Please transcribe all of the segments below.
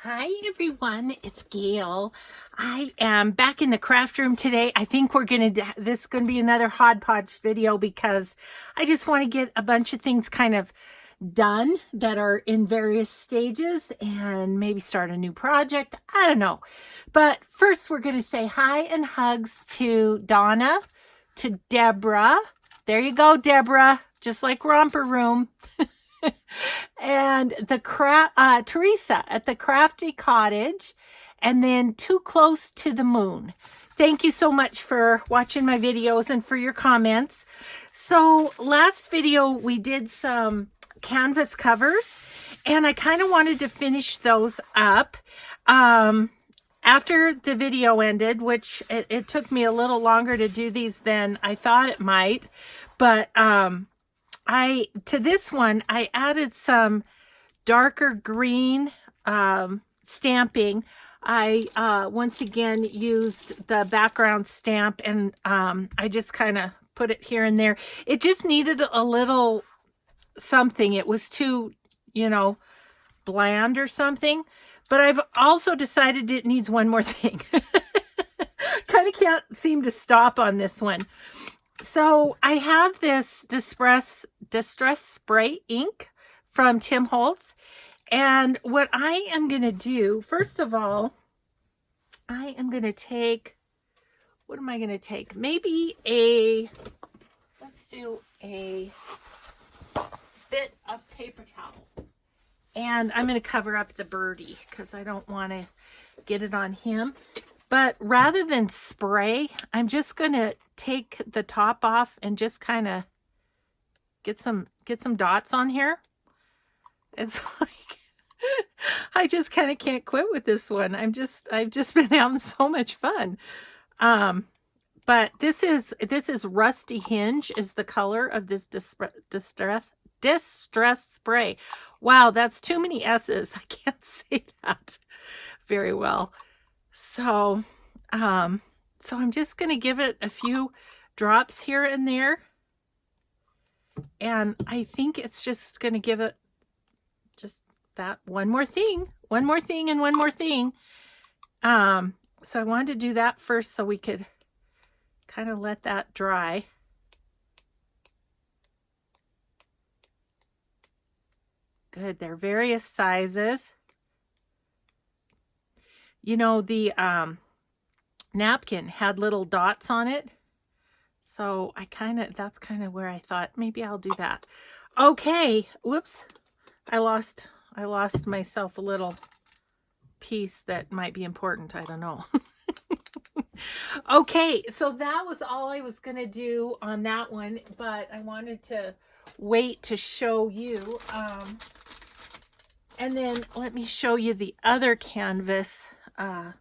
Hi everyone, it's Gail. I am back in the craft room today. I think this is gonna be another hodgepodge video because I just want to get a bunch of things kind of done that are in various stages and maybe start a new project. I don't know. But first we're gonna say hi and hugs to Donna, to Deborah. There you go, Deborah, just like Romper Room. And Teresa at the Crafty Cottage, and then Too Close to the Moon. Thank you so much for watching my videos and for your comments. So last video we did some canvas covers, and I kind of wanted to finish those up after the video ended, which it took me a little longer to do these than I thought it might, but to this one, I added some darker green stamping. I once again used the background stamp, and I just kind of put it here and there. It just needed a little something. It was too, bland or something. But I've also decided it needs one more thing. Kind of can't seem to stop on this one. So I have this Distress Spray ink from Tim Holtz. And what I am going to do, first of all, I am going to take, what am I going to take? Maybe let's do a bit of paper towel. And I'm going to cover up the birdie because I don't want to get it on him. But rather than spray, I'm just going to take the top off and just kind of get some dots on here. It's like I just kind of can't quit with this one. I've just been having so much fun. But this is Rusty Hinge is the color of this distress spray. Wow, that's too many S's. I can't say that very well. So I'm just going to give it a few drops here and there. And I think it's just going to give it just that one more thing, and one more thing. So I wanted to do that first so we could kind of let that dry. Good, they're various sizes. The napkin had little dots on it. So that's kind of where I thought maybe I'll do that. Okay, whoops. I lost myself a little piece that might be important. I don't know. Okay, so that was all I was going to do on that one, but I wanted to wait to show you. And then let me show you the other canvas. And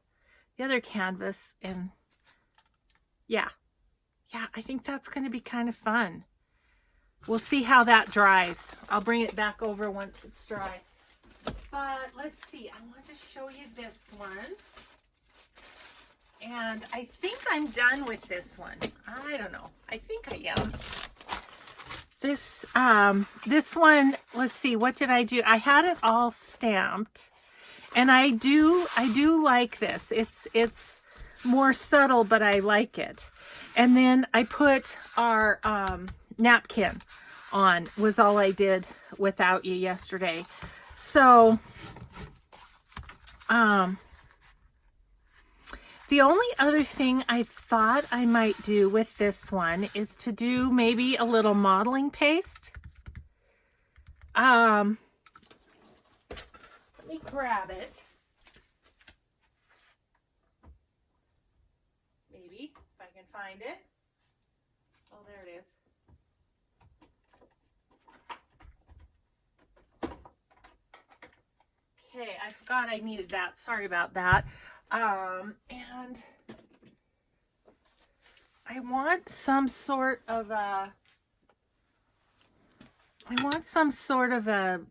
yeah, I think that's going to be kind of fun. We'll see how that dries. I'll bring it back over once it's dry. But let's see, I want to show you this one. And I think I'm done with this one. I don't know. I think I am. This one, let's see, what did I do? I had it all stamped. And I do like this. It's more subtle, but I like it. And then I put our napkin on, was all I did without you yesterday. So the only other thing I thought I might do with this one is to do maybe a little modeling paste. Let me grab it. Maybe, if I can find it. Oh, there it is. Okay, I forgot I needed that. Sorry about that. And I want some sort of a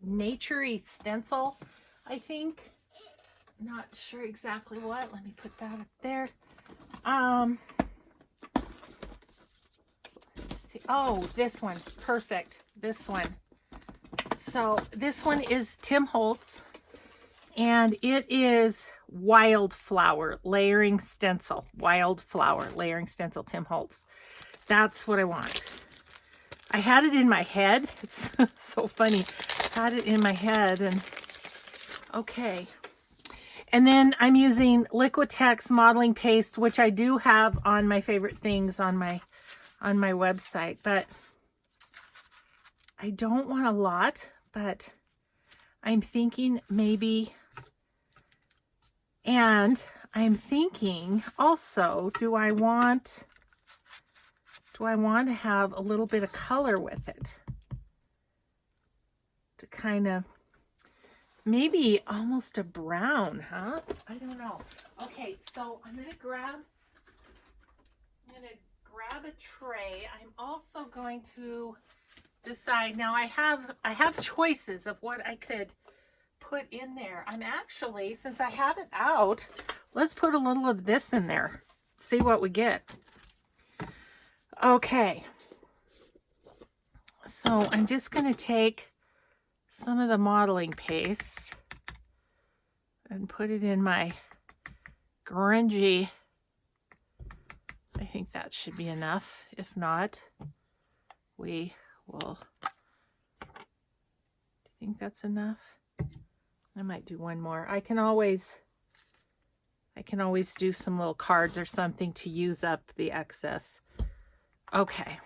naturey stencil, I think. Not sure exactly what. Let me put that up there. Let's see. Oh, this one. Perfect. This one. So this one is Tim Holtz. and it is Wildflower Layering Stencil. Wildflower Layering Stencil, Tim Holtz. That's what I want. I had it in my head. It's so funny. Had it in my head, and okay. And then I'm using Liquitex modeling paste, which I do have on my favorite things on my website, but I don't want a lot, but I'm thinking maybe, and I'm thinking also, do I want to have a little bit of color with it? To kind of, maybe almost a brown, huh? I don't know. Okay, so I'm gonna grab a tray. I'm also going to decide, now I have choices of what I could put in there. I'm actually, since I have it out, let's put a little of this in there. See what we get. Okay. So I'm just going to take some of the modeling paste and put it in my grungy. I think that should be enough. If not, we will. Do you think that's enough? I might do one more. I can always do some little cards or something to use up the excess. Okay.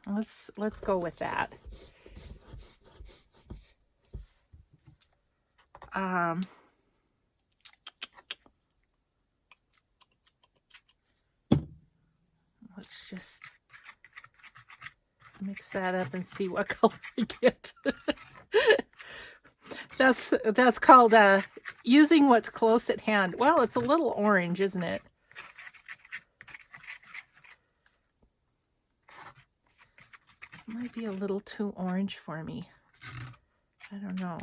Let's go with that. Let's just mix that up and see what color we get. That's called using what's close at hand. Well, it's a little orange, isn't it? It might be a little too orange for me. I don't know.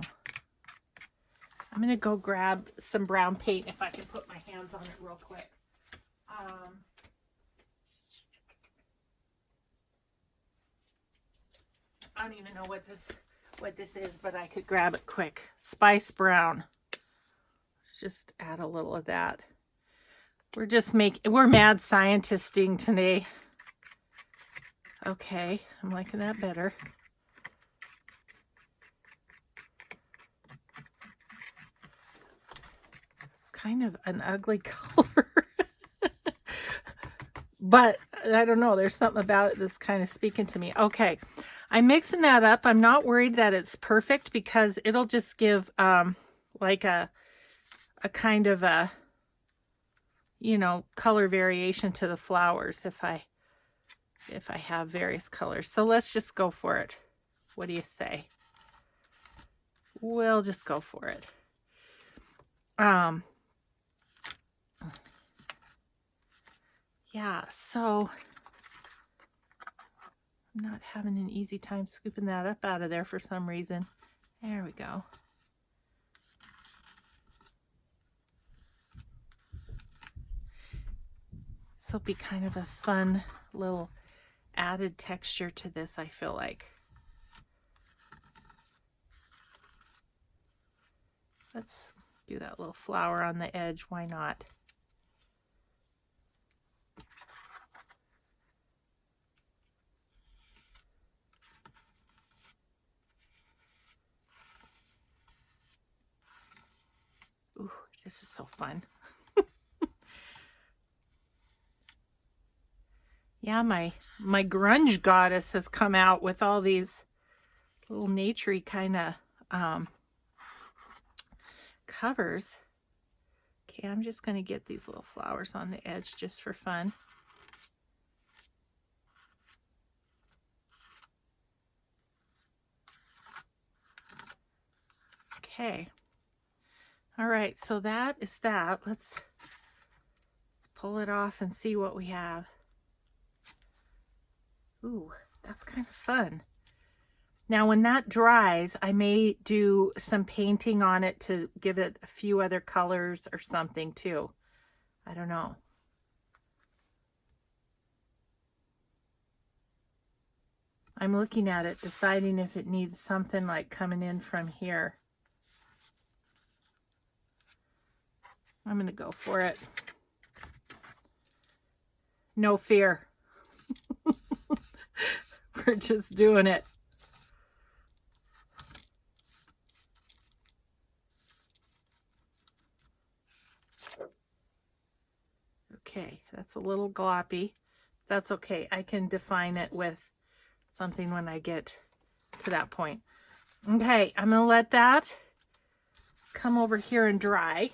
I'm going to go grab some brown paint if I can put my hands on it real quick. I don't even know what this is, but I could grab it quick. Spice brown. Let's just add a little of that. We're mad scientisting today. Okay, I'm liking that better. It's kind of an ugly color. But I don't know, there's something about it that's kind of speaking to me. Okay, I'm mixing that up. I'm not worried that it's perfect because it'll just give like a kind of a, color variation to the flowers if I have various colors. So let's just go for it. What do you say? We'll just go for it. Yeah, so I'm not having an easy time scooping that up out of there for some reason. There we go. This will be kind of a fun little added texture to this, I feel like. Let's do that little flower on the edge. Why not? Ooh, this is so fun. Yeah, my grunge goddess has come out with all these little naturey kind of covers. Okay, I'm just going to get these little flowers on the edge just for fun. Okay. All right, so that is that. Let's pull it off and see what we have. Ooh, that's kind of fun. Now, when that dries, I may do some painting on it to give it a few other colors or something too. I don't know. I'm looking at it, deciding if it needs something like coming in from here. I'm going to go for it. No fear. We're just doing it. Okay, that's a little gloppy. That's okay. I can define it with something when I get to that point. Okay, I'm going to let that come over here and dry.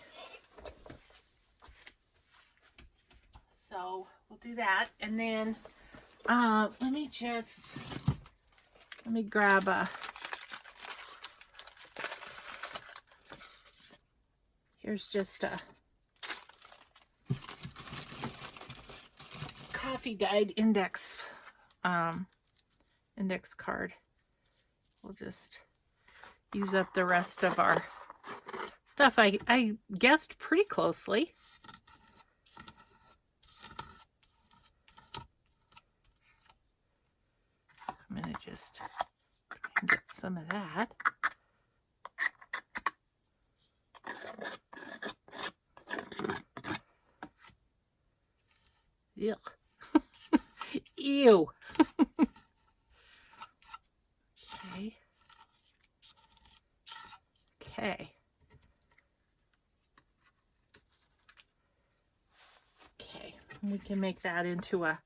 So we'll do that. And then let me grab a, here's just a coffee dyed index card. We'll just use up the rest of our stuff. I guessed pretty closely. I'm going to just get some of that. Yuck. Ew. Okay. Okay. Okay. We can make that into a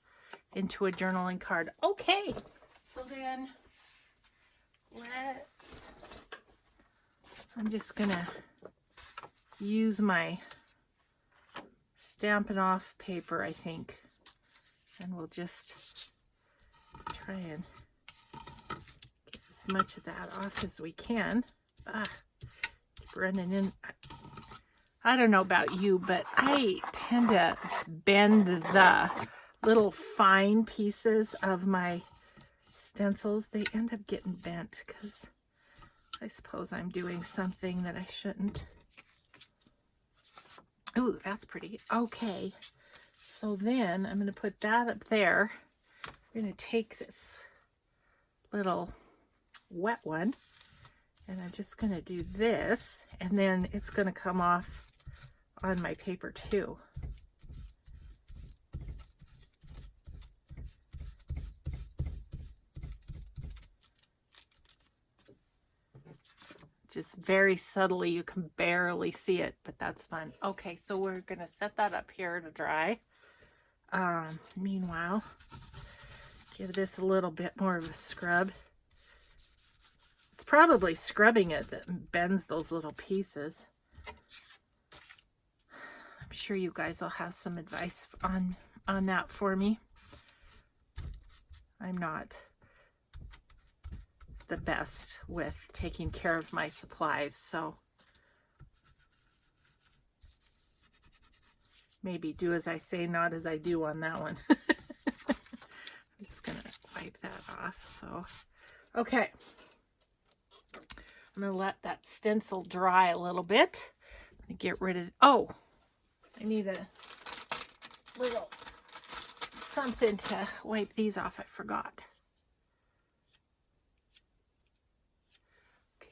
journaling card. Okay. So then I'm just gonna use my Stampin' Off paper, I think, and we'll just try and get as much of that off as we can. Keep running in. I don't know about you, but I tend to bend the little fine pieces of my stencils. They end up getting bent because I suppose I'm doing something that I shouldn't. Ooh, that's pretty. Okay, so then I'm going to put that up there. We're going to take this little wet one, and I'm just going to do this, and then it's going to come off on my paper too. Just very subtly, you can barely see it, but that's fun. Okay, so we're gonna set that up here to dry. Meanwhile, give this a little bit more of a scrub. It's probably scrubbing it that bends those little pieces. I'm sure you guys will have some advice on that for me. I'm not the best with taking care of my supplies, so maybe do as I say, not as I do on that one. I'm just gonna wipe that off. So okay, I'm gonna let that stencil dry a little bit. I'm gonna get rid of, oh, I need a little something to wipe these off. I forgot.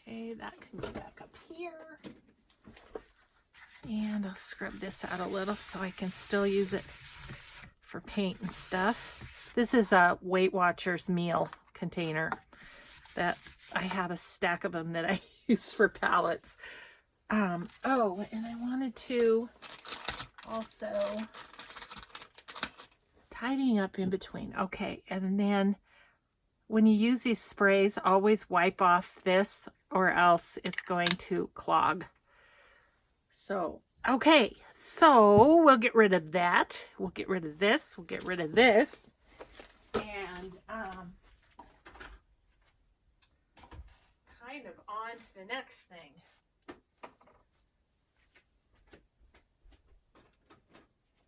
Okay, that can go back up here. And I'll scrub this out a little so I can still use it for paint and stuff. This is a Weight Watchers meal container that I have a stack of them that I use for palettes. Oh, and I wanted to also tidying up in between. Okay, and then when you use these sprays, always wipe off this or else it's going to clog. So, okay, so we'll get rid of that. We'll get rid of this. We'll get rid of this. And kind of on to the next thing.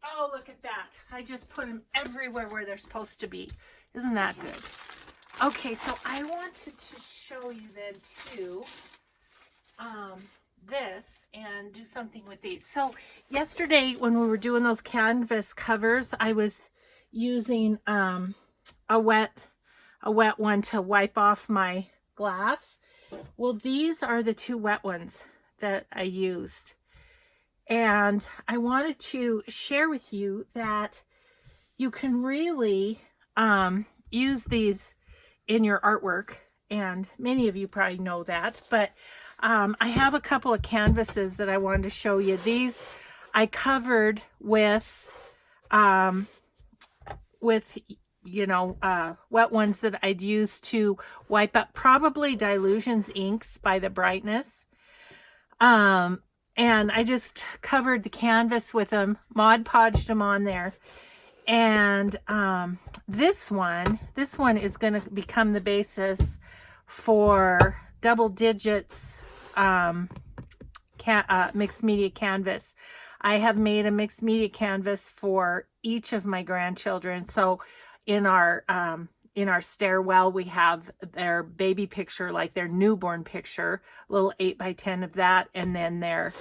Oh, look at that. I just put them everywhere where they're supposed to be. Isn't that good? Okay, so I wanted to show you then too, this and do something with these. So yesterday when we were doing those canvas covers, I was using a wet one to wipe off my glass. Well, these are the two wet ones that I used. And I wanted to share with you that you can really use these in your artwork, and many of you probably know that, but I have a couple of canvases that I wanted to show you. These I covered with wet ones that I'd use to wipe up, probably Dylusions inks by the brightness. And I just covered the canvas with them, Mod Podged them on there. And this one is going to become the basis for Double Digits mixed media canvas. I have made a mixed media canvas for each of my grandchildren. So in our stairwell, we have their baby picture, like their newborn picture, a little 8x10 of that, and then their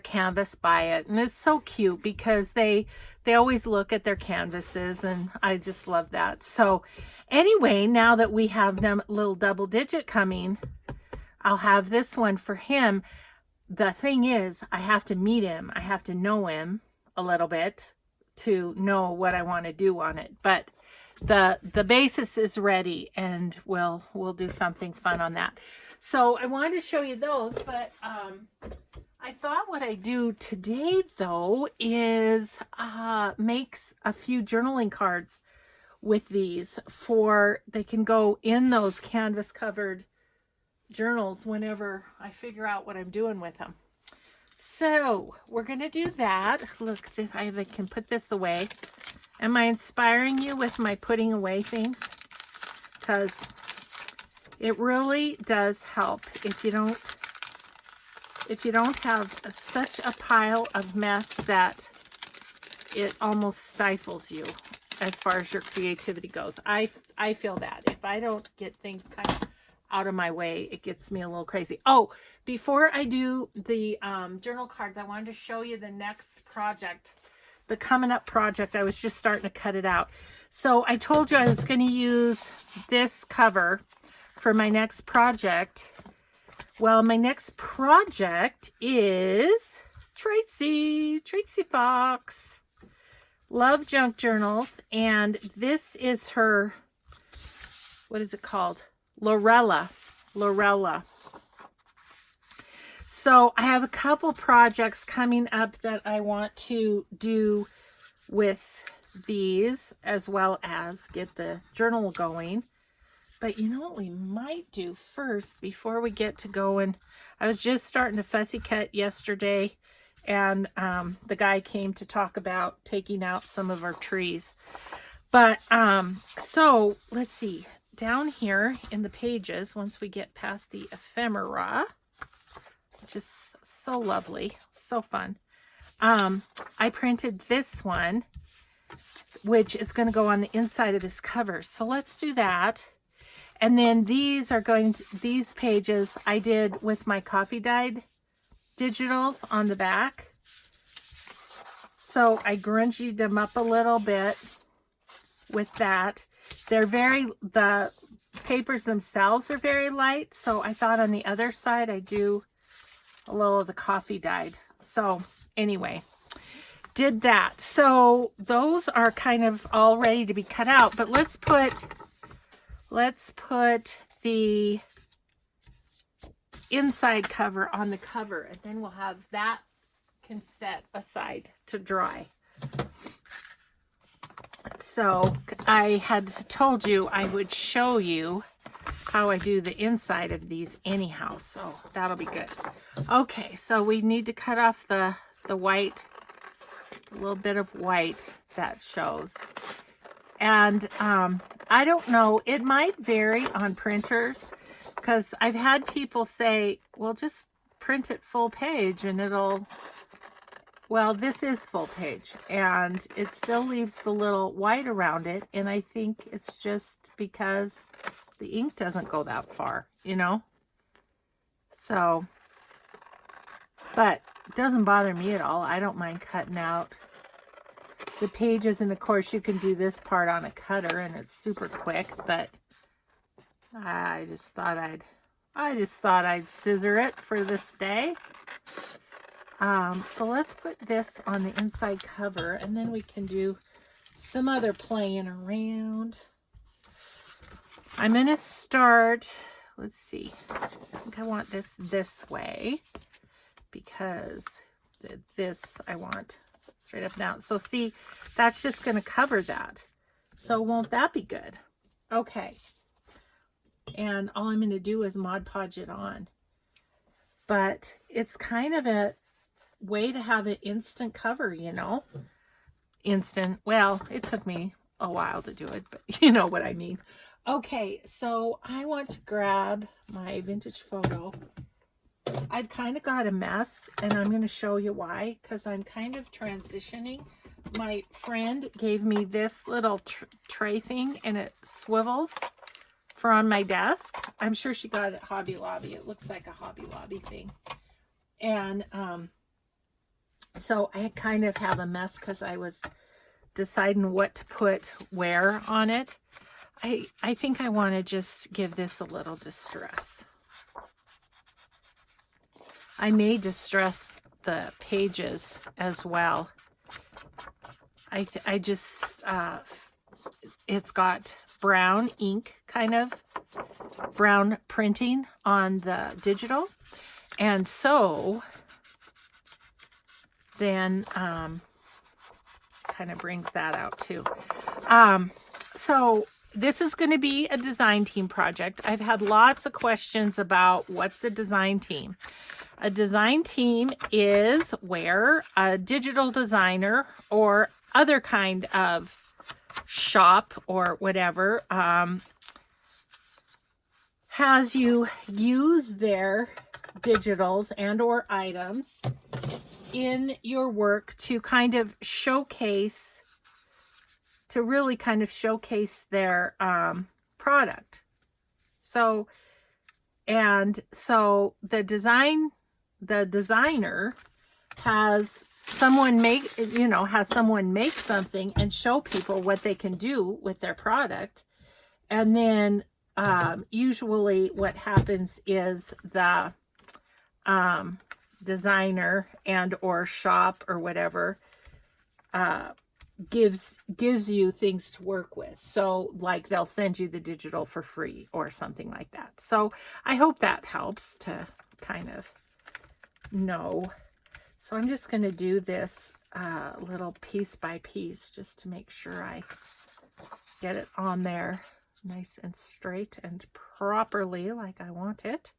canvas by it. And it's so cute because they always look at their canvases, and I just love that. So anyway, now that we have little Double Digit coming, I'll have this one for him. The thing is, I have to meet him. I have to know him a little bit to know what I want to do on it. But the basis is ready, and we'll do something fun on that. So I wanted to show you those, but I thought what I do today though is make a few journaling cards with these, for they can go in those canvas covered journals whenever I figure out what I'm doing with them. So we're gonna do that. Look, this, I can put this away. Am I inspiring you with my putting away things? Because it really does help if you don't have such a pile of mess that it almost stifles you as far as your creativity goes. I feel that if I don't get things kind of out of my way, it gets me a little crazy. Oh, before I do the journal cards, I wanted to show you the next project, the coming up project. I was just starting to cut it out. So I told you I was going to use this cover for my next project. Well, my next project is Tracy Fox. Love Junk Journals, and this is her, what is it called? Lorella. So I have a couple projects coming up that I want to do with these, as well as get the journal going. But you know what we might do first before we get to going? I was just starting to fussy cut yesterday, and the guy came to talk about taking out some of our trees. But so let's see. Down here in the pages, once we get past the ephemera, which is so lovely, so fun, I printed this one, which is going to go on the inside of this cover. So let's do that. And then these pages I did with my coffee dyed digitals on the back. So I grungied them up a little bit with that. The papers themselves are very light, so I thought on the other side I do a little of the coffee dyed. So anyway, did that. So those are kind of all ready to be cut out, but let's put the inside cover on the cover, and then we'll have that can set aside to dry. So I had told you I would show you how I do the inside of these anyhow, so that'll be good. Okay, so we need to cut off the white, a little bit of white that shows. And I don't know, it might vary on printers, because I've had people say, well, just print it full page and it'll, well, this is full page and it still leaves the little white around it. And I think it's just because the ink doesn't go that far, you know? So, but it doesn't bother me at all. I don't mind cutting out the pages, and of course you can do this part on a cutter and it's super quick, but I just thought I'd scissor it for this day. So let's put this on the inside cover, and then we can do some other playing around. I'm going to start, let's see, I think I want this way, because this I want straight up and down. So see, that's just going to cover that. So won't that be good? Okay. And all I'm going to do is Mod Podge it on. But it's kind of a way to have an instant cover, you know. Instant. Well, it took me a while to do it, but you know what I mean. Okay, so I want to grab my vintage photo. I've kind of got a mess, and I'm going to show you why, because I'm kind of transitioning. My friend gave me this little tray thing, and it swivels for on my desk. I'm sure she got it at Hobby Lobby. It looks like a Hobby Lobby thing. And so I kind of have a mess because I was deciding what to put where on it. I think I want to just give this a little distress. I may distress the pages as well. I just, it's got brown ink, kind of brown printing on the digital. And so then kind of brings that out too. So this is going to be a design team project. I've had lots of questions about what's a design team. A design team is where a digital designer or other kind of shop or whatever has you use their digitals and or items in your work to kind of showcase, to really kind of showcase their product. So, and so the designer has someone make, has someone make something and show people what they can do with their product. And then usually what happens is the designer and or shop or whatever gives you things to work with. So like they'll send you the digital for free or something like that. So I hope that helps to kind of know. So I'm just going to do this little piece by piece just to make sure I get it on there nice and straight and properly like I want it.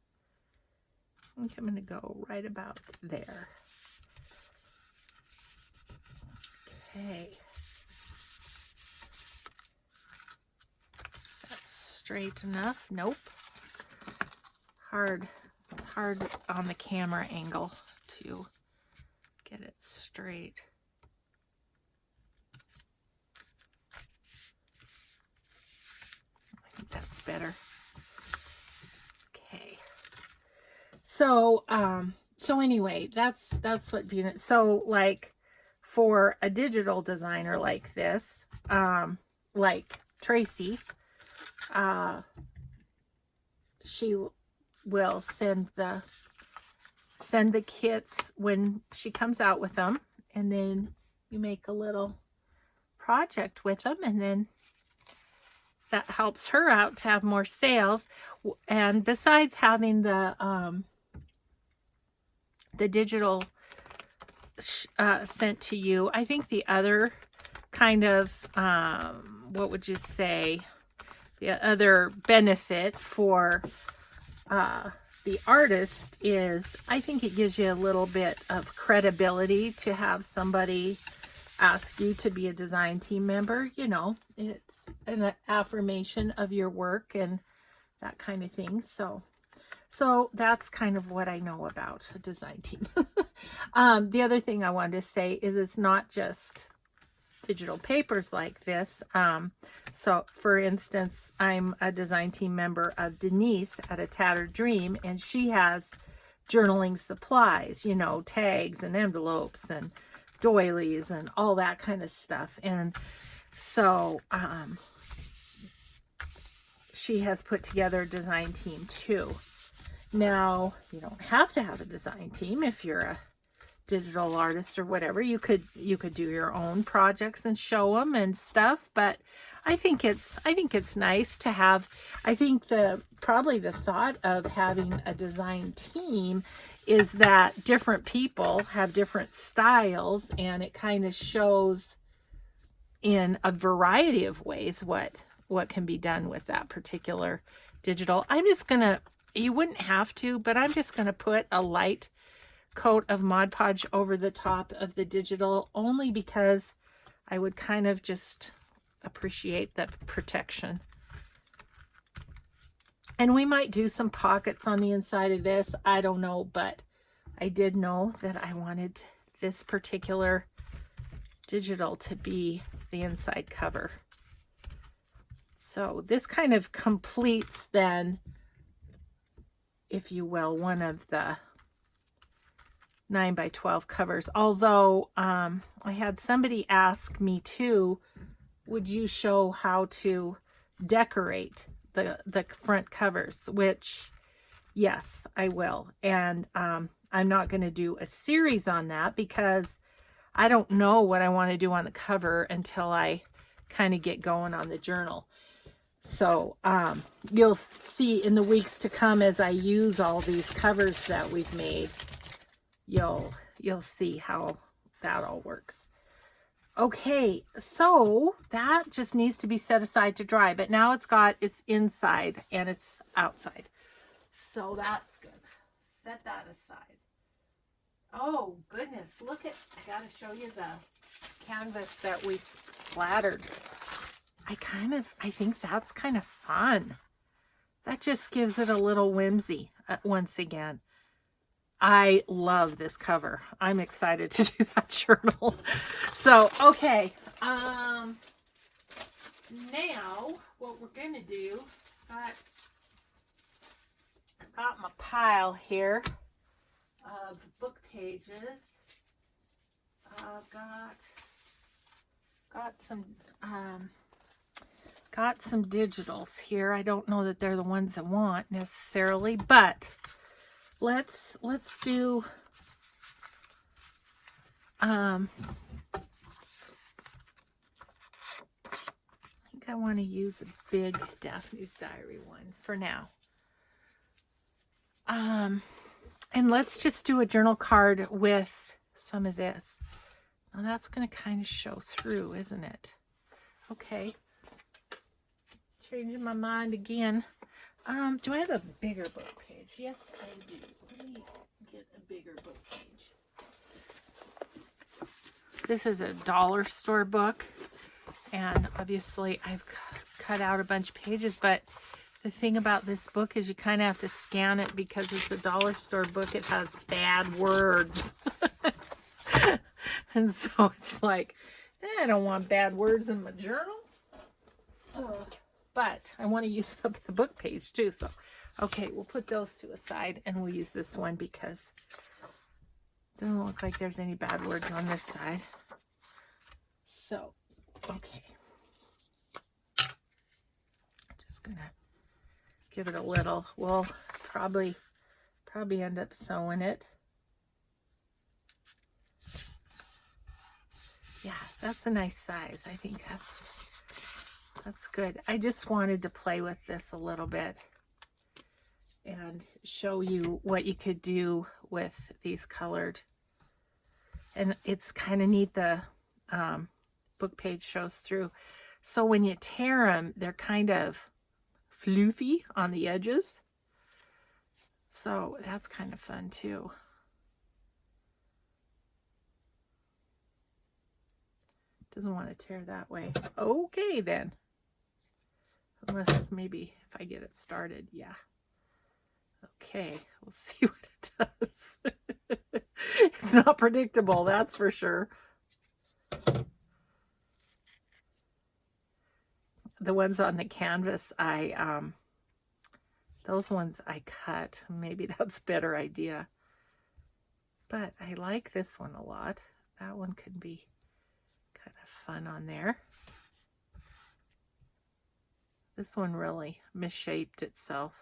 I think I'm going to go right about there. Okay. That's straight enough. Nope. Hard. It's hard on the camera angle to get it straight. I think that's better. Okay. So, so anyway, that's what being it. So like for a digital designer like this, like Tracy, she will send the kits when she comes out with them, and then you make a little project with them, and then that helps her out to have more sales. And besides having the digital sent to you, I think the other kind of what would you say, the other benefit for the artist is, I think it gives you a little bit of credibility to have somebody ask you to be a design team member. You know, it's an affirmation of your work and that kind of thing. So that's kind of what I know about a design team. The other thing I wanted to say is it's not just digital papers like this. So for instance, I'm a design team member of Denise at A Tattered Dream, and she has journaling supplies, you know, tags and envelopes and doilies and all that kind of stuff. And so she has put together a design team too. Now, you don't have to have a design team if you're a digital artist or whatever, you could do your own projects and show them and stuff. But I think it's nice to have. I think probably the thought of having a design team is that different people have different styles, and it kind of shows in a variety of ways what can be done with that particular digital. I'm just gonna, you wouldn't have to, but I'm just gonna put a light coat of Mod Podge over the top of the digital, only because I would kind of just appreciate the protection. And we might do some pockets on the inside of this, I don't know, but I did know that I wanted this particular digital to be the inside cover. So this kind of completes then, if you will, one of the 9x12 covers. Although I had somebody ask me too, would you show how to decorate the front covers? Which, yes, I will. And I'm not going to do a series on that because I don't know what I want to do on the cover until I kind of get going on the journal. So you'll see in the weeks to come, as I use all these covers that we've made, you'll see how that all works. Okay, so that just needs to be set aside to dry, but now it's got its inside and its outside. So that's good. Set that aside. Oh goodness, look at, I gotta show you the canvas that we splattered. I think that's kind of fun. That just gives it a little whimsy once again. I love this cover. I'm excited to do that journal. So, okay. Now, what we're going to do, got my pile here of book pages. Got some digitals here. I don't know that they're the ones I want necessarily, but let's do I think I want to use a big Daphne's Diary one for now. And let's just do a journal card with some of this. Now that's going to kind of show through, isn't it? Okay. Changing my mind again. Do I have a bigger book page? Yes, I do. Let me get a bigger book page. This is a dollar store book, and obviously I've cut out a bunch of pages, but the thing about this book is you kind of have to scan it because it's a dollar store book. It has bad words. And so it's like, I don't want bad words in my journal. But I want to use up the book page too. So, okay, we'll put those to a side and we'll use this one because it doesn't look like there's any bad words on this side. So, okay. Just gonna give it a little. We'll probably end up sewing it. Yeah, that's a nice size. I think that's good. I just wanted to play with this a little bit and show you what you could do with these colored. And it's kind of neat, the book page shows through. So when you tear them, they're kind of floofy on the edges. So that's kind of fun too. Doesn't want to tear that way. Okay then. Unless maybe if I get it started, yeah. Okay, we'll see what it does. It's not predictable, that's for sure. The ones on the canvas, those ones I cut. Maybe that's a better idea. But I like this one a lot. That one could be kind of fun on there. This one really misshaped itself.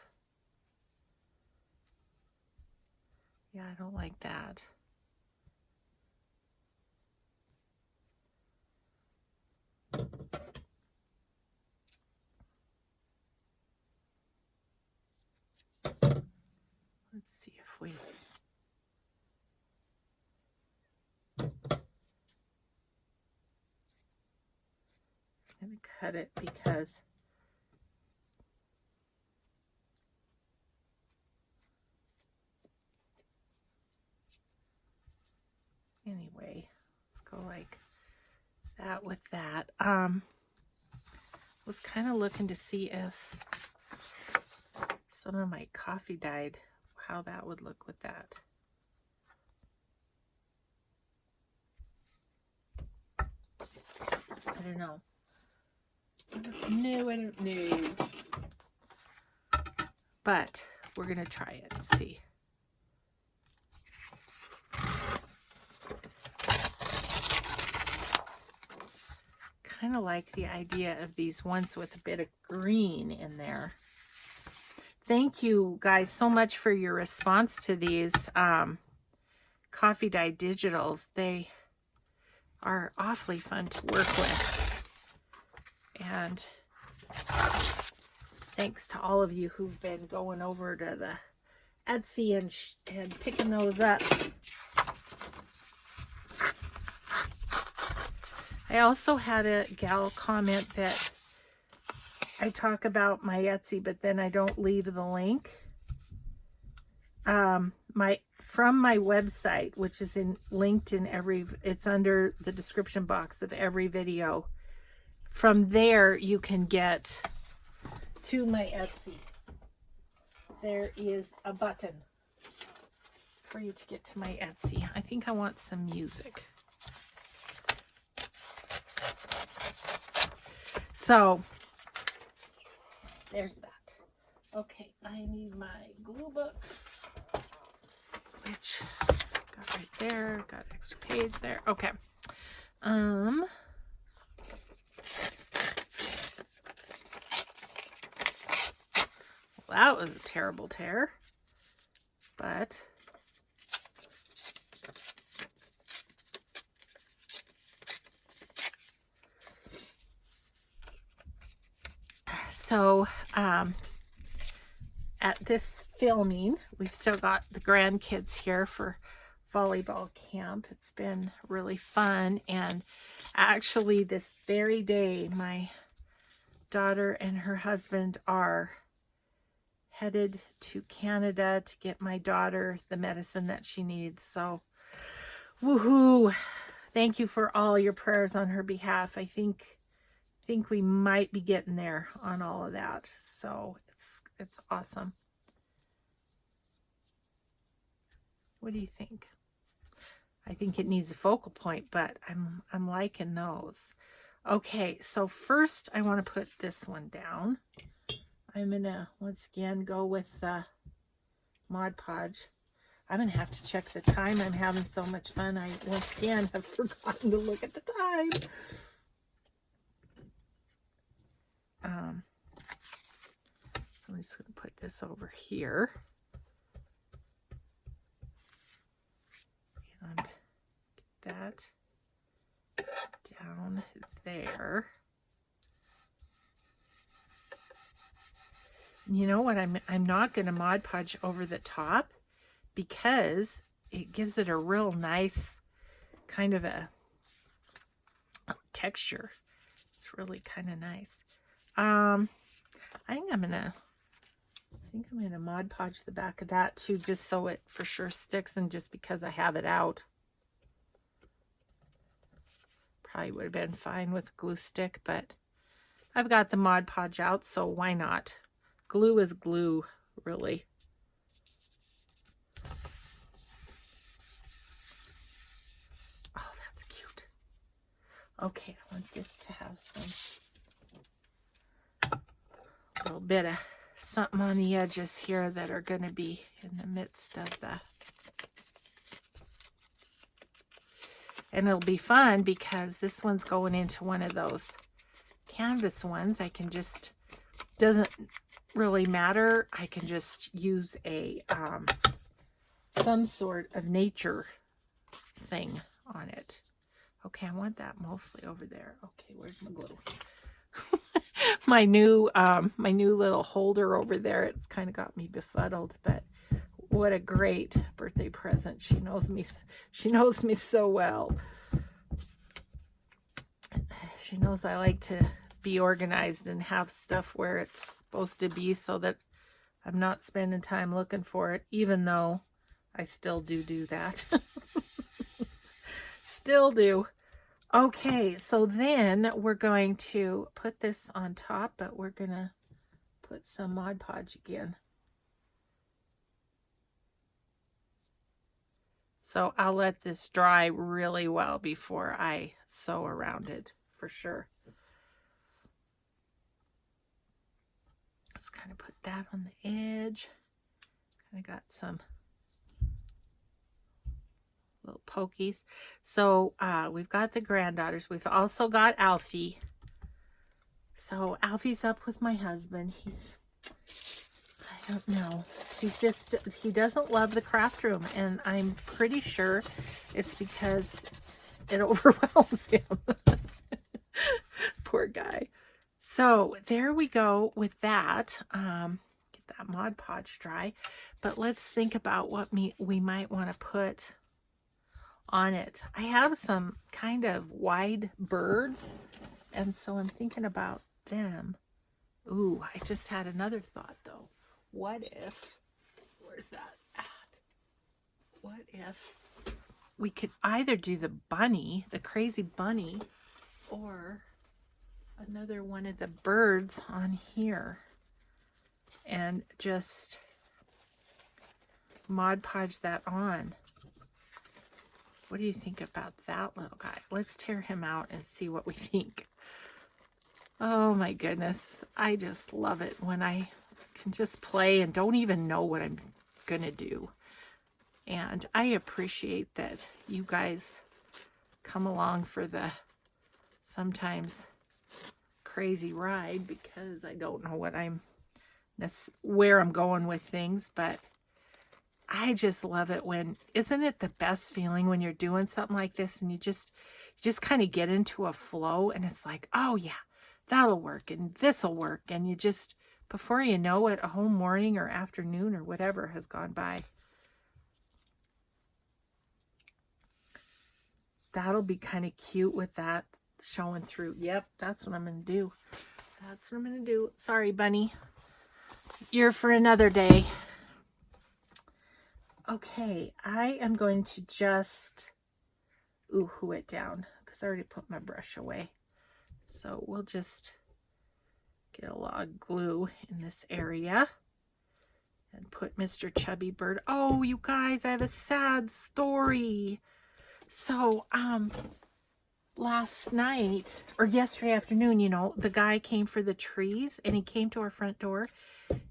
Yeah, I don't like that. I'm going to cut it because anyway, let's go like that with that. Was kind of looking to see if some of my coffee dyed, how that would look with that. I don't know. No, I don't know. But we're going to try it and see. Kind of like the idea of these ones with a bit of green in there. Thank you guys so much for your response to these coffee dye digitals. They are awfully fun to work with. And thanks to all of you who've been going over to the Etsy and picking those up. I also had a gal comment that I talk about my Etsy, but then I don't leave the link. From my website, which is linked in it's under the description box of every video. From there, you can get to my Etsy. There is a button for you to get to my Etsy. I think I want some music. So, there's that. Okay, I need my glue book, which got right there, got an extra page there. Okay. Well, that was a terrible tear, but so at this filming, we've still got the grandkids here for volleyball camp. It's been really fun, and actually this very day my daughter and her husband are headed to Canada to get my daughter the medicine that she needs. So woohoo, thank you for all your prayers on her behalf. I think we might be getting there on all of that. So it's awesome. What do you think? I think it needs a focal point, but I'm liking those. Okay, so first I want to put this one down. I'm gonna once again go with the Mod Podge. I'm gonna have to check the time. I'm having so much fun. I once again have forgotten to look at the time. So I'm just gonna put this over here. And get that down there. You know what? I'm not going to Mod Podge over the top because it gives it a real nice kind of a texture. It's really kind of nice. I think I'm gonna Mod Podge the back of that too, just so it for sure sticks, and just because I have it out. Probably would have been fine with a glue stick, but I've got the Mod Podge out, so why not? Glue is glue, really. Oh, that's cute. Okay, I want this to have some little bit of something on the edges here that are going to be in the midst of the... And it'll be fun because this one's going into one of those canvas ones. I can just, doesn't really matter. I can just use a, some sort of nature thing on it. Okay, I want that mostly over there. Okay, where's my glue? my new little holder over there. It's kind of got me befuddled, but what a great birthday present. She knows me so well. She knows I like to be organized and have stuff where it's supposed to be so that I'm not spending time looking for it, even though I still do that. Still do. Okay, so then we're going to put this on top, but we're going to put some Mod Podge again. So I'll let this dry really well before I sew around it, for sure. Let's kind of put that on the edge. Kind of got some little pokies. So we've got the granddaughters. We've also got Alfie. So Alfie's up with my husband. I don't know. He doesn't love the craft room, and I'm pretty sure it's because it overwhelms him. Poor guy. So there we go with that. Get that Mod Podge dry. But let's think about what we might want to put on it. I have some kind of wide birds, and so I'm thinking about them. Ooh, I just had another thought though. What if, where's that at? What if we could either do the bunny, the crazy bunny, or another one of the birds on here, and just Mod Podge that on. What do you think about that little guy? Let's tear him out and see what we think. Oh my goodness. I just love it when I can just play and don't even know what I'm going to do. And I appreciate that you guys come along for the sometimes crazy ride, because I don't know where I'm going with things, but I just love it when, isn't it the best feeling when you're doing something like this and you just kind of get into a flow, and it's like, oh yeah, that'll work and this'll work, and you just, before you know it, a whole morning or afternoon or whatever has gone by. That'll be kind of cute with that showing through. Yep, that's what I'm going to do. That's what I'm going to do. Sorry, Bunny. You're for another day. Okay, I am going to just ooh-hoo it down because I already put my brush away. So we'll just get a lot of glue in this area and put Mr. Chubby Bird. Oh, you guys, I have a sad story. So, last night or yesterday afternoon, you know, the guy came for the trees, and he came to our front door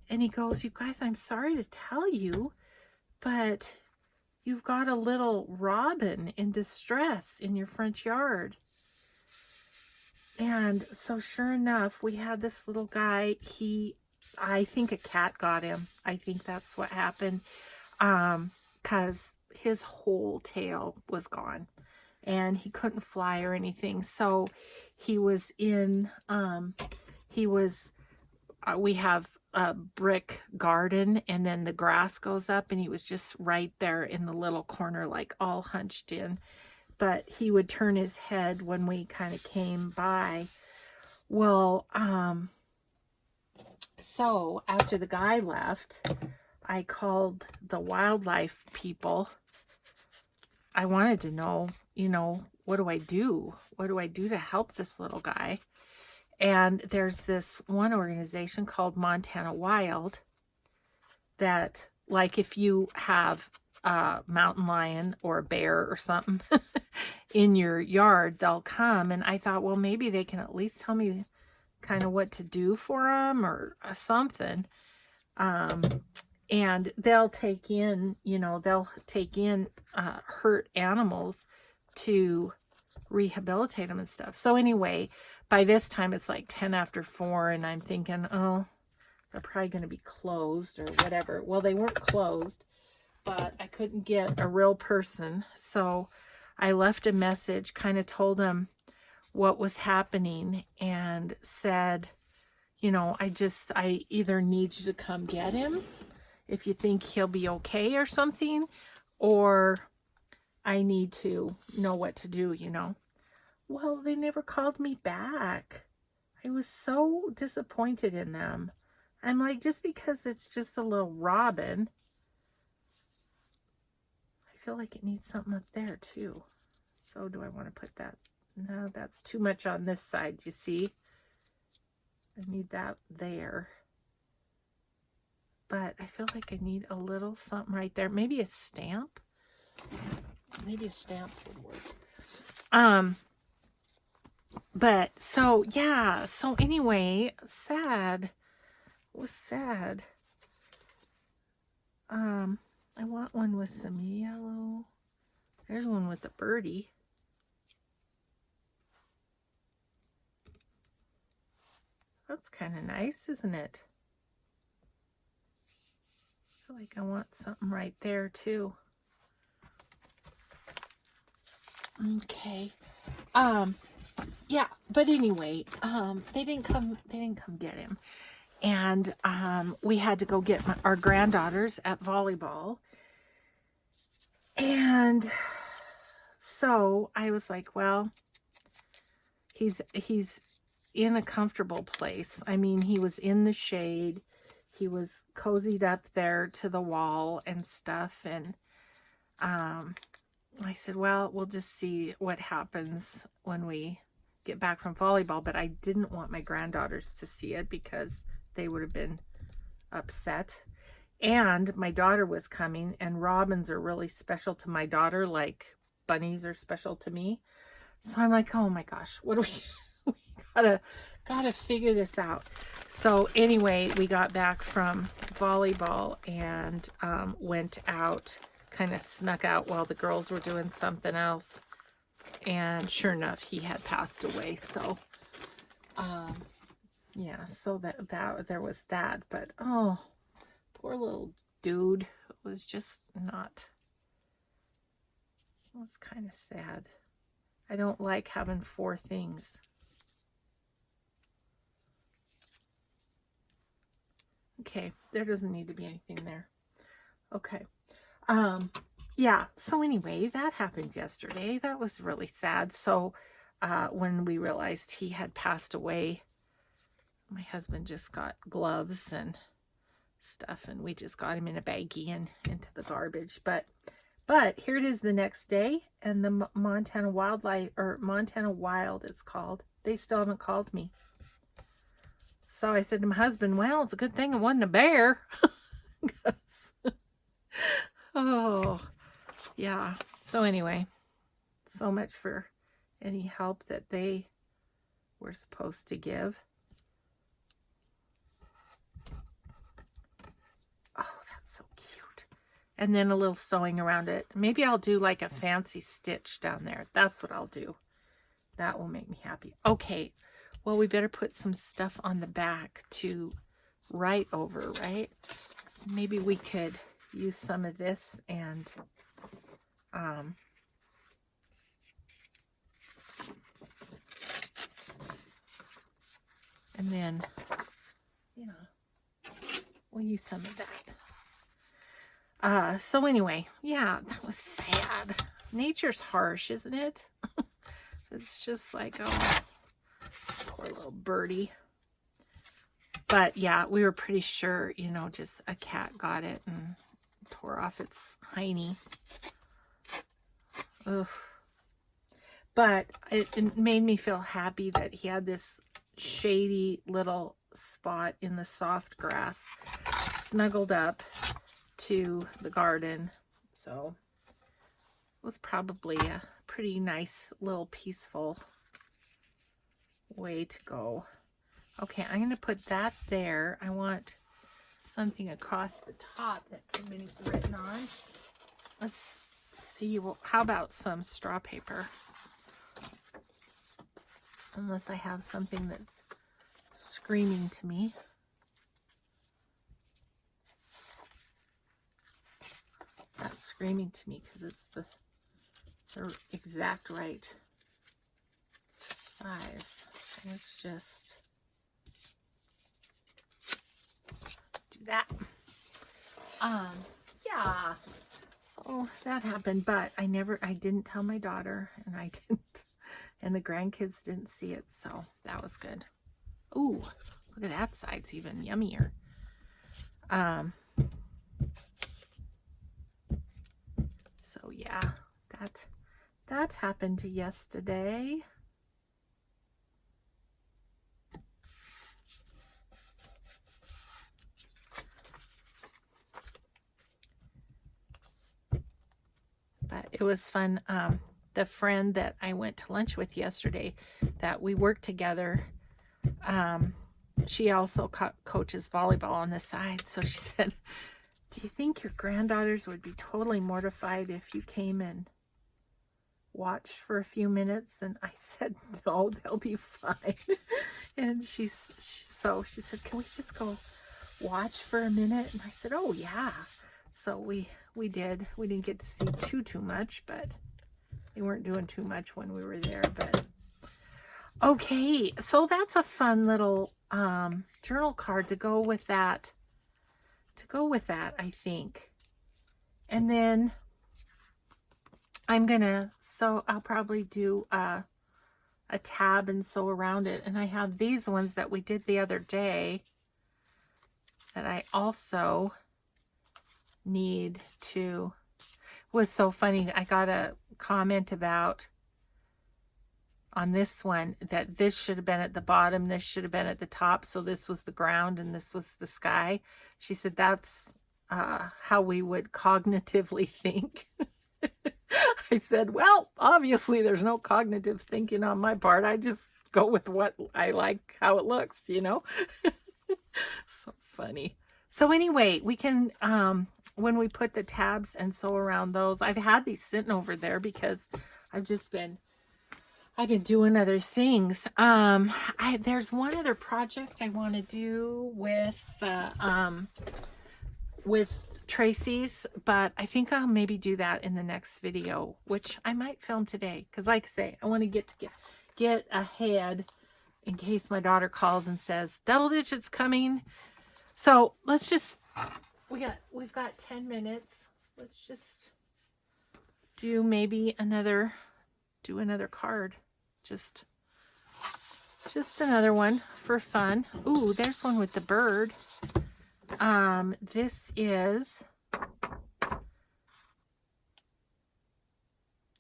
and he goes, you guys, I'm sorry to tell you, but you've got a little robin in distress in your front yard. And so sure enough, we had this little guy. I think a cat got him. I think that's what happened. 'Cause his whole tail was gone and he couldn't fly or anything. So he was in, we have a brick garden, and then the grass goes up, and he was just right there in the little corner, like all hunched in. But he would turn his head when we kind of came by. Well, so after the guy left, I called the wildlife people. I wanted to know, you know, what do I do? What do I do to help this little guy? And there's this one organization called Montana Wild that, like, if you have a mountain lion or a bear or something in your yard, they'll come. And I thought, well, maybe they can at least tell me kind of what to do for them or something. And they'll take in, you know, hurt animals to rehabilitate them and stuff. So anyway, by this time it's like 10 after 4, and I'm thinking, oh, they're probably going to be closed or whatever. Well, they weren't closed, but I couldn't get a real person. So I left a message, kind of told them what was happening, and said, you know, I either need you to come get him if you think he'll be okay or something, or I need to know what to do, you know. Well, they never called me back. I was so disappointed in them. I'm like, just because it's just a little robin, I feel like it needs something up there too. So do I want to put that? No, that's too much on this side, you see. I need that there. But I feel like I need a little something right there. Maybe a stamp. Maybe a stamp would work. But so yeah, so anyway, sad. It was sad. I want one with some yellow. There's one with a birdie. That's kind of nice, isn't it? I feel like I want something right there too. Okay. Yeah, but anyway, they didn't come get him. And we had to go get our granddaughters at volleyball. And so I was like, well, he's in a comfortable place. I mean, he was in the shade. He was cozied up there to the wall and stuff. And I said, well, we'll just see what happens when we get back from volleyball. But I didn't want my granddaughters to see it because they would have been upset. And my daughter was coming, and robins are really special to my daughter, like bunnies are special to me. So I'm like, oh my gosh, what do we gotta figure this out. So anyway, we got back from volleyball and went out, kind of snuck out while the girls were doing something else. And sure enough, he had passed away. So yeah, so that there was that. But oh, poor little dude. It was just not, it was kind of sad. I don't like having 4 things. Okay, there doesn't need to be anything there. Okay. Yeah, so anyway, that happened yesterday. That was really sad. So when we realized he had passed away, my husband just got gloves and stuff, and we just got him in a baggie and into the garbage. But here it is the next day, and the Montana Wildlife, or Montana Wild it's called, they still haven't called me. So I said to my husband, well, it's a good thing it wasn't a bear. Oh, yeah. So anyway, so much for any help that they were supposed to give. Oh, that's so cute. And then a little sewing around it. Maybe I'll do like a fancy stitch down there. That's what I'll do. That will make me happy. Okay. Well, we better put some stuff on the back to write over, right? Maybe we could use some of this and then, yeah, we'll use some of that. So anyway, yeah, that was sad. Nature's harsh, isn't it? It's just like, oh, poor little birdie. But yeah, we were pretty sure, you know, just a cat got it and tore off its hiney. Ugh. But it made me feel happy that he had this shady little spot in the soft grass, snuggled up to the garden. So it was probably a pretty nice little peaceful way to go. Okay, I'm going to put that there. I want something across the top that can be written on. Let's see. Well, how about some straw paper? Unless I have something that's screaming to me. That's screaming to me because it's the exact right size. So let's just do that. Yeah. So that happened, but I didn't tell my daughter, and I didn't, and the grandkids didn't see it, so that was good. Ooh, look at that side's even yummier. So yeah, that happened yesterday. But it was fun. The friend that I went to lunch with yesterday, that we worked together, she also coaches volleyball on the side. So she said, do you think your granddaughters would be totally mortified if you came and watched for a few minutes? And I said, no, they'll be fine. And she said, can we just go watch for a minute? And I said, oh yeah. So we did. We didn't get to see too much, but they weren't doing too much when we were there. But okay, so that's a fun little journal card to go with that. I think. And then I'll probably do a tab and sew around it. And I have these ones that we did the other day that I also need to. Was so funny. I got a comment about on this one that this should have been at the bottom, this should have been at the top, so this was the ground and this was the sky. She said that's how we would cognitively think. I said, well, obviously there's no cognitive thinking on my part. I just go with what I like, how it looks, you know. So funny. So anyway, we can when we put the tabs and sew around those, I've had these sitting over there because I've been doing other things. There's one other project I want to do with Tracy's, but I think I'll maybe do that in the next video, which I might film today. Because like I say, I want to get ahead in case my daughter calls and says, double digits coming. So let's just, we've got 10 minutes. Let's just do maybe another card. Just another one for fun. Ooh, there's one with the bird. This is,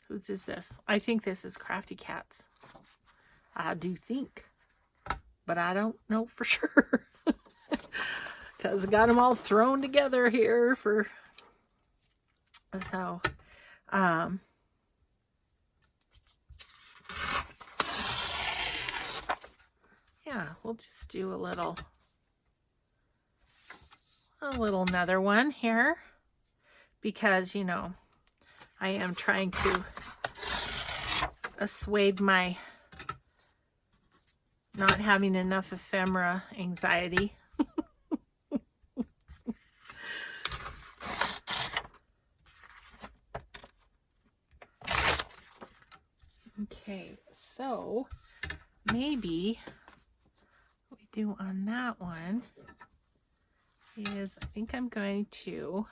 whose is this? I think this is Crafty Cats. I do think, but I don't know for sure. Because I got them all thrown together here so, yeah, we'll just do a little another one here because, you know, I am trying to assuage my not having enough ephemera anxiety. Okay, so maybe what we do on that one is I think I'm going to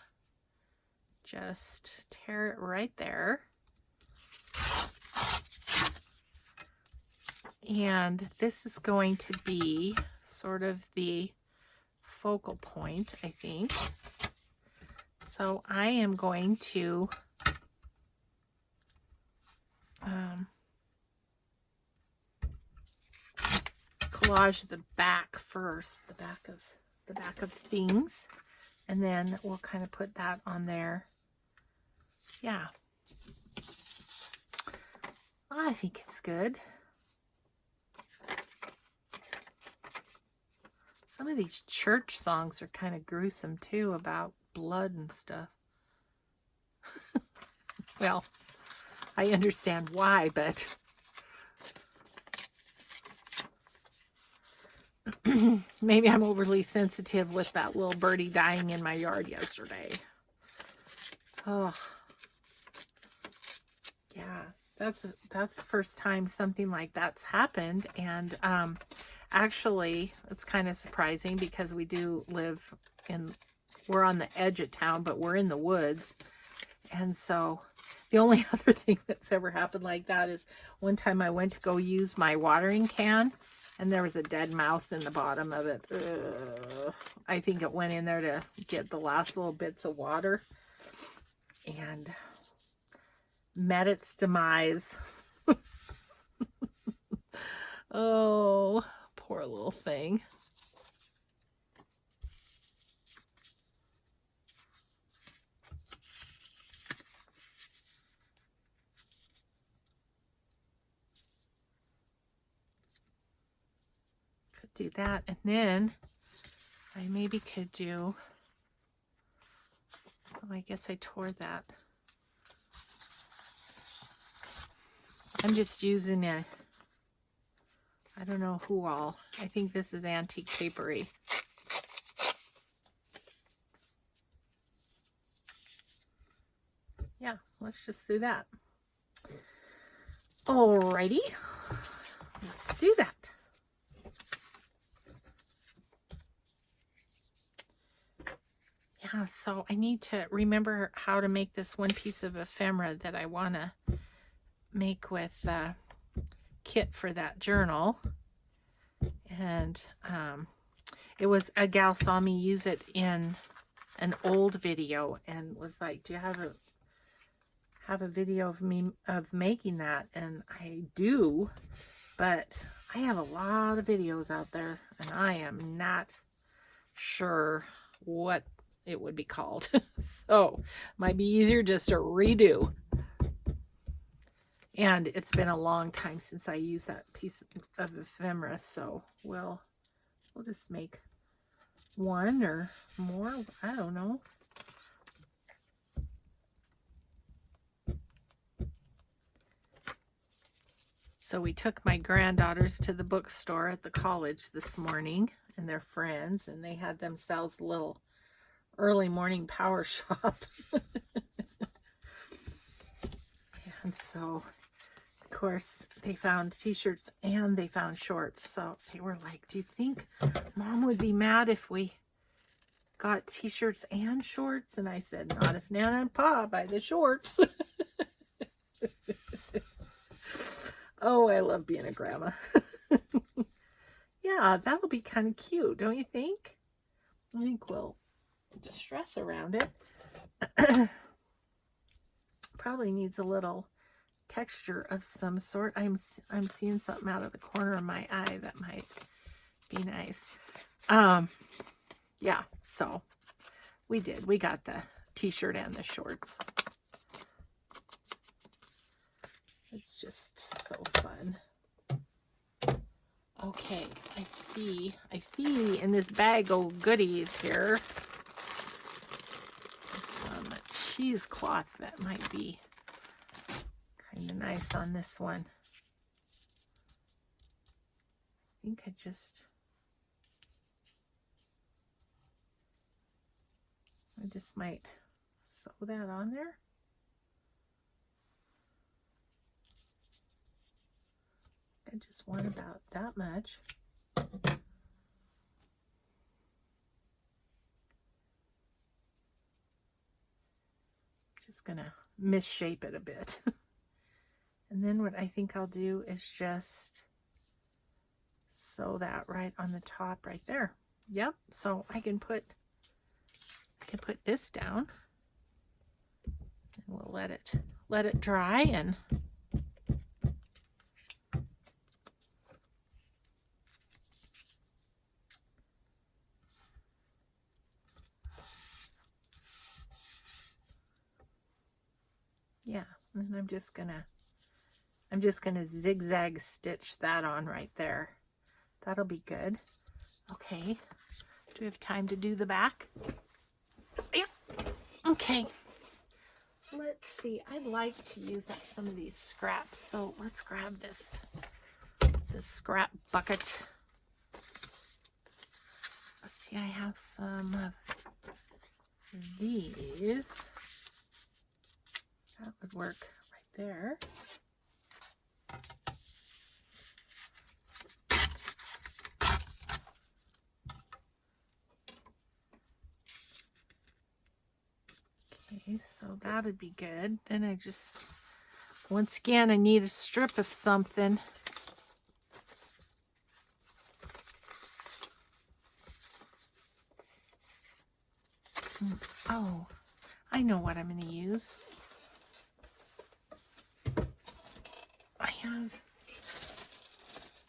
just tear it right there. And this is going to be sort of the focal point, I think. So I am going to collage the back first, the back of things, and then we'll kind of put that on there. Yeah, I think it's good. Some of these church songs are kind of gruesome too, about blood and stuff. Well, I understand why, but maybe I'm overly sensitive with that little birdie dying in my yard yesterday. Oh, yeah, that's the first time something like that's happened. And actually, it's kind of surprising because we do live we're on the edge of town, but we're in the woods. And so the only other thing that's ever happened like that is one time I went to go use my watering can And there was a dead mouse in the bottom of it. I think it went in there to get the last little bits of water and met its demise. Oh, poor little thing. Do that, and then I maybe could do, oh, I guess I tore that. I'm just using I don't know who all. I think this is Antique Papery. Yeah, let's just do that. Alrighty, let's do that. Yeah, so I need to remember how to make this one piece of ephemera that I want to make with kit for that journal. And it was a gal saw me use it in an old video and was like, do you have a video of me making that? And I do, but I have a lot of videos out there and I am not sure what it would be called. So might be easier just to redo. And it's been a long time since I used that piece of ephemera, so we'll just make one or more. I don't know. So we took my granddaughters to the bookstore at the college this morning and their friends, and they had themselves a little early morning power shop. And so, of course, they found t-shirts and they found shorts. So they were like, do you think Mom would be mad if we got t-shirts and shorts? And I said, not if Nana and Pa buy the shorts. Oh, I love being a grandma. Yeah, that'll be kind of cute, don't you think? I think we'll distress around it. Probably needs a little texture of some sort. I'm seeing something out of the corner of my eye that might be nice. Yeah, so we got the t-shirt and the shorts. It's just so fun. Okay, I see in this bag of goodies here some cheesecloth that might be kind of nice on this one. I think I just might sew that on there. I just want about that much. Just gonna misshape it a bit. And then what I think I'll do is just sew that right on the top right there. Yep, so I can put this down and we'll let it dry. And yeah, and I'm just gonna zigzag stitch that on right there. That'll be good. Okay, do we have time to do the back? Yep. Okay, let's see. I'd like to use up some of these scraps, so let's grab this scrap bucket. Let's see, I have some of these. That would work right there. Okay, so that would be good. Then I just, once again, I need a strip of something. Oh, I know what I'm going to use.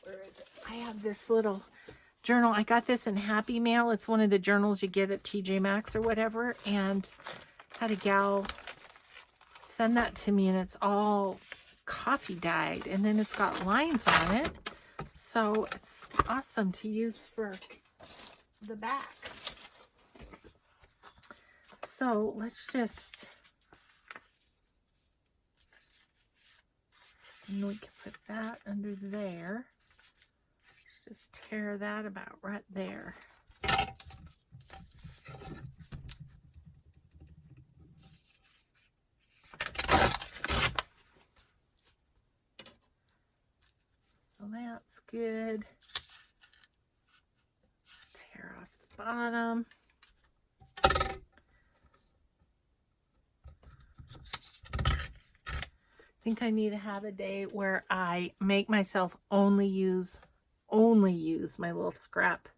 Where is it? I have this little journal. I got this in Happy Mail. It's one of the journals you get at TJ Maxx or whatever. And had a gal send that to me, and it's all coffee dyed. And then it's got lines on it. So it's awesome to use for the backs. So let's just, and we can put that under there. Let's just tear that about right there. So that's good. Tear off the bottom. I think I need to have a day where I make myself only use my little scrap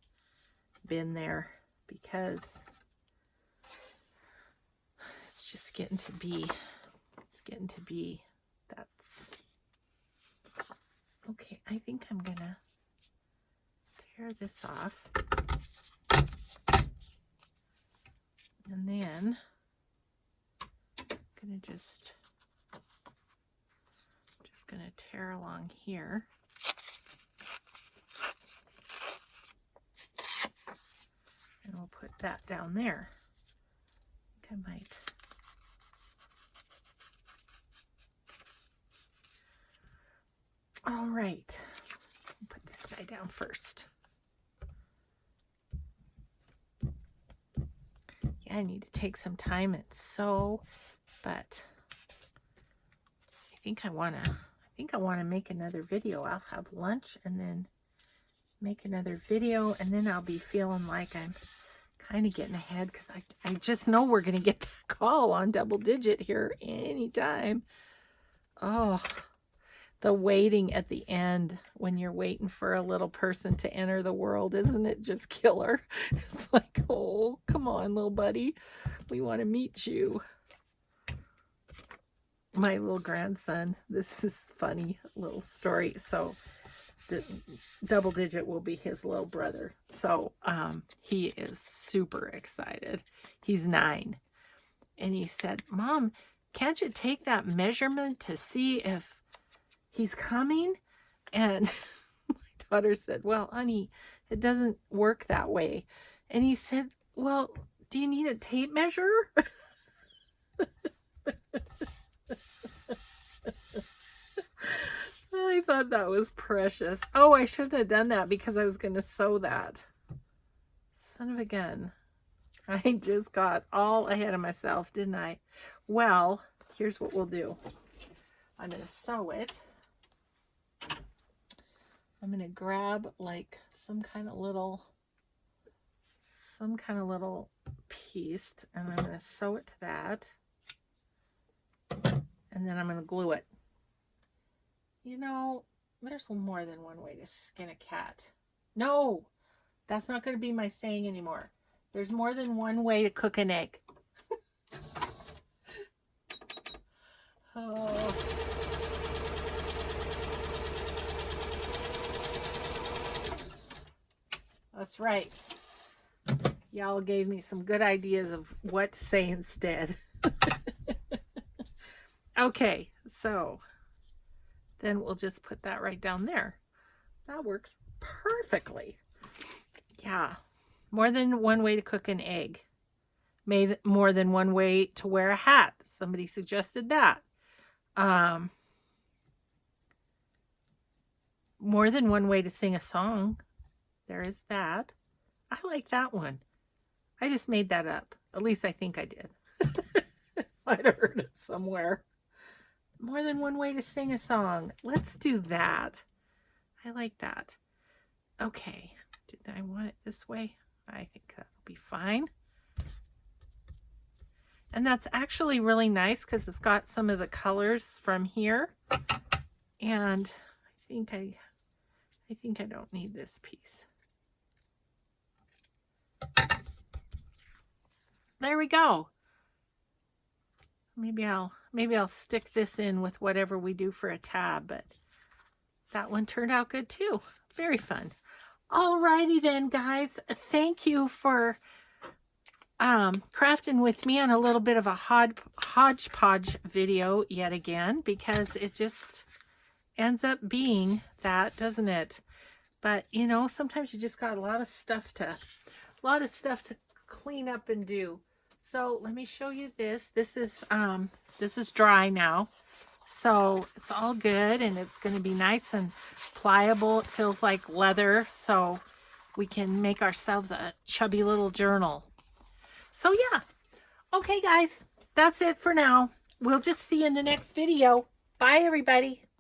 bin there, because it's just getting to be, that's, okay, I think I'm gonna tear this off. And then I'm gonna just gonna tear along here. And we'll put that down there. I think I might. All right. I'll put this guy down first. Yeah, I need to take some time and sew, but I think I want to make another video. I'll have lunch and then make another video, and then I'll be feeling like I'm kind of getting ahead, because I just know we're going to get that call on Double Digit here anytime. Oh, the waiting at the end when you're waiting for a little person to enter the world, isn't it just killer? It's like, oh, come on, little buddy. We want to meet you. My little grandson, this is funny little story. So the Double Digit will be his little brother. So he is super excited. He's 9. And he said, Mom, can't you take that measurement to see if he's coming? And my daughter said, well, honey, it doesn't work that way. And he said, well, do you need a tape measure? I thought that was precious. Oh, I shouldn't have done that because I was going to sew that. Son of a gun. I just got all ahead of myself, didn't I? Well, here's what we'll do. I'm going to sew it. I'm going to grab like some kind of little piece, and I'm going to sew it to that. And then I'm going to glue it. You know, there's more than one way to skin a cat. No, that's not going to be my saying anymore. There's more than one way to cook an egg. Oh. That's right. Y'all gave me some good ideas of what to say instead. Okay, so then we'll just put that right down there. That works perfectly. Yeah. More than one way to cook an egg. More than one way to wear a hat. Somebody suggested that. More than one way to sing a song. There is that. I like that one. I just made that up. At least I think I did. Might have heard it somewhere. More than one way to sing a song. Let's do that. I like that. Okay. Did I want it this way? I think that'll be fine. And that's actually really nice because it's got some of the colors from here. And I think I don't need this piece. There we go. maybe I'll stick this in with whatever we do for a tab, but that one turned out good too. Very fun. Alrighty then, guys. Thank you for crafting with me on a little bit of a hodgepodge video yet again, because it just ends up being that, doesn't it? But you know, sometimes you just got a lot of stuff to clean up and do. So let me show you this. This is dry now, so it's all good, and it's going to be nice and pliable. It feels like leather, so we can make ourselves a chubby little journal. So yeah, okay guys, that's it for now. We'll just see you in the next video. Bye everybody.